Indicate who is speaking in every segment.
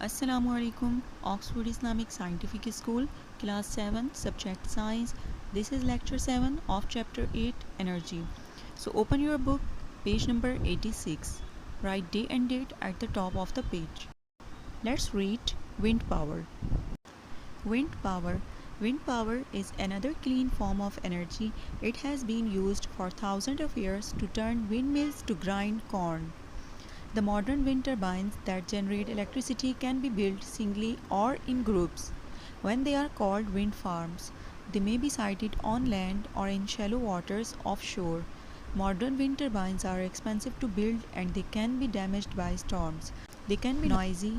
Speaker 1: Assalamualaikum, Oxford Islamic Scientific School, Class 7, Subject Science. This is Lecture 7 of Chapter 8, Energy. So open your book, page number 86. Write day and date at the top of the page. Let's read wind power. Wind power. Wind power is another clean form of energy. It has been used for thousands of years to turn windmills to grind corn. The modern wind turbines that generate electricity can be built singly or in groups. When they are called wind farms, they may be sited on land or in shallow waters offshore. Modern wind turbines are expensive to build and they can be damaged by storms. They can be noisy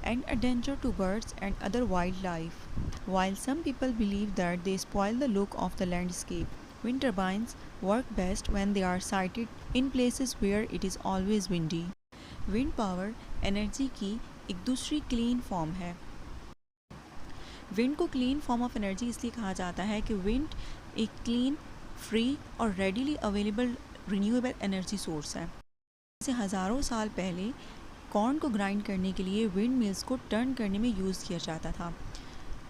Speaker 1: and a danger to birds and other wildlife. While some people believe that they spoil the look of the landscape, wind turbines work best when they are sited in places where it is always windy. Wind power energy की एक दूसरी clean form है। Wind को clean form of energy इसलिए कहा जाता है कि विंड एक क्लीन, फ्री और readily available renewable energy source है। इसे हज़ारों साल पहले कॉर्न को ग्राइंड करने के लिए विंड मिल्स को टर्न करने में यूज़ किया जाता था।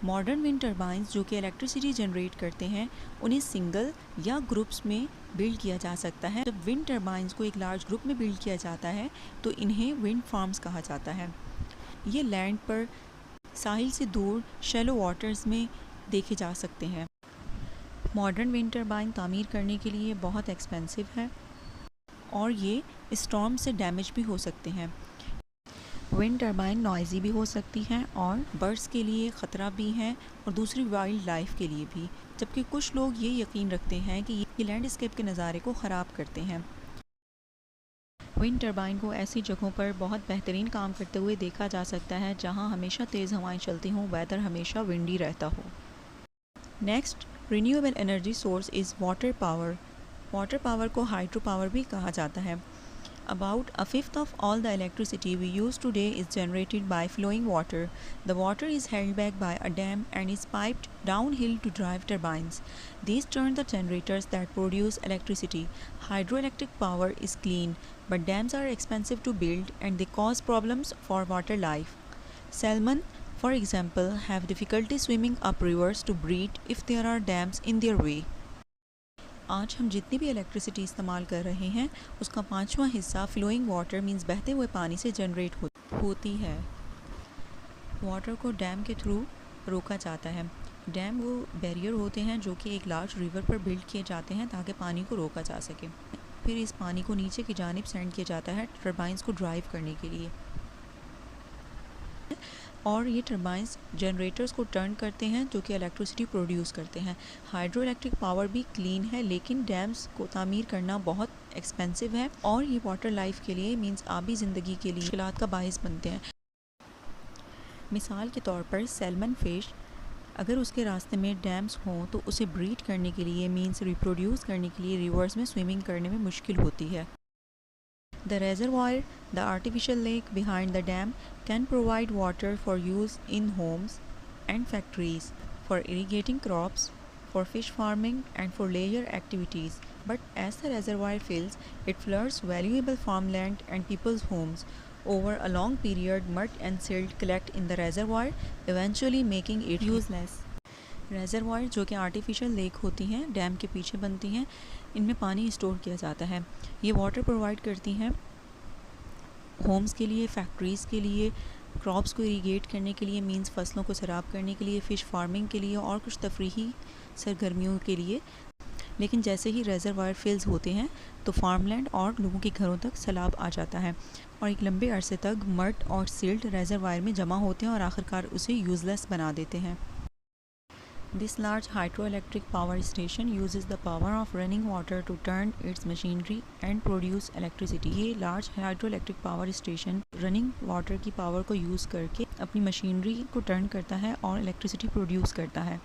Speaker 1: मॉडर्न विंड टर्बाइंस जो कि इलेक्ट्रिसिटी जनरेट करते हैं, उन्हें सिंगल या ग्रुप्स में बिल्ड किया जा सकता है। जब विंड टर्बाइंस को एक लार्ज ग्रुप में बिल्ड किया जाता है तो इन्हें विंड फार्म्स कहा जाता है। ये लैंड पर साहिल से दूर शैलो वाटर्स में देखे जा सकते हैं। मॉडर्न विंड टर्बाइन तामीर करने के लिए बहुत एक्सपेंसिव है और ये स्टॉर्म से डैमेज भी हो सकते हैं। विंड टर्बाइन नॉइज़ी भी हो सकती हैं और बर्ड्स के लिए ख़तरा भी है और दूसरी वाइल्ड लाइफ के लिए भी, जबकि कुछ लोग ये यकीन रखते हैं कि ये लैंडस्केप के नज़ारे को ख़राब करते हैं। विंड टर्बाइन को ऐसी जगहों पर बहुत बेहतरीन काम करते हुए देखा जा सकता है जहां हमेशा तेज़ हवाएं चलती हों, वेदर हमेशा विंडी रहता हो। Next, renewable energy source is water power. Water power को हाइड्रो पावर भी कहा जाता है। About a fifth of all the electricity we use today is generated by flowing water. The water is held back by a dam and is piped downhill to drive turbines. These turn the generators that produce electricity. Hydroelectric power is clean, but dams are expensive to build and they cause problems for water life. Salmon, for example, have difficulty swimming up rivers to breed if there are dams in their way. आज हम जितनी भी electricity इस्तेमाल कर रहे हैं उसका 5वां हिस्सा फ्लोइंग वाटर मींस बहते हुए पानी से जनरेट होती है। वाटर को डैम के थ्रू रोका जाता है। डैम वो बैरियर होते हैं जो कि एक लार्ज रिवर पर बिल्ड किए जाते हैं ताकि पानी को रोका जा सके। फिर इस पानी को नीचे की जानिब सेंड किया जाता है टर्बाइंस को ड्राइव करने के लिए, और ये टर्बाइंस जनरेटर्स को टर्न करते हैं जो कि इलेक्ट्रिसिटी प्रोड्यूस करते हैं। हाइड्रो इलेक्ट्रिक पावर भी क्लीन है, लेकिन डैम्स को तामीर करना बहुत एक्सपेंसिव है और ये वाटर लाइफ के लिए मींस आबी ज़िंदगी के लिए मुश्किलात का बाइस बनते हैं। मिसाल के तौर पर सैल्मन फ़िश, अगर उसके रास्ते में डैम्स हों तो उसे ब्रीड करने के लिए मींस रिप्रोड्यूस करने के लिए रिवर्स में स्विमिंग करने में मुश्किल होती है। The reservoir, the artificial lake behind the dam, can provide water for use in homes and factories, for irrigating crops, for fish farming and for leisure activities. But as the reservoir fills, it floods valuable farmland and people's homes. Over a long period, mud and silt collect in the reservoir, eventually making it useless. रेज़रवायर जो कि artificial lake होती हैं, dam के पीछे बनती हैं, इनमें पानी स्टोर किया जाता है। ये वाटर प्रोवाइड करती हैं होम्स के लिए, फैक्ट्रीज़ के लिए, क्रॉप्स को इरीगेट करने के लिए मींस फसलों को सैराब करने के लिए, फ़िश फार्मिंग के लिए और कुछ तफरीही सरगर्मियों के लिए। लेकिन जैसे ही रेज़रवायर फिल्स होते हैं तो फार्मलैंड और लोगों के घरों तक सैलाब आ जाता है और एक लंबे अरसे तक मड और सिल्ट रेज़रवायर में जमा होते हैं और आखिरकार उसे यूज़लेस बना देते हैं। This large hydroelectric power station uses the power of running water to turn its machinery and produce electricity. ये large hydroelectric power station running water की power को use करके अपनी मशीनरी को टर्न करता है और electricity produce करता है।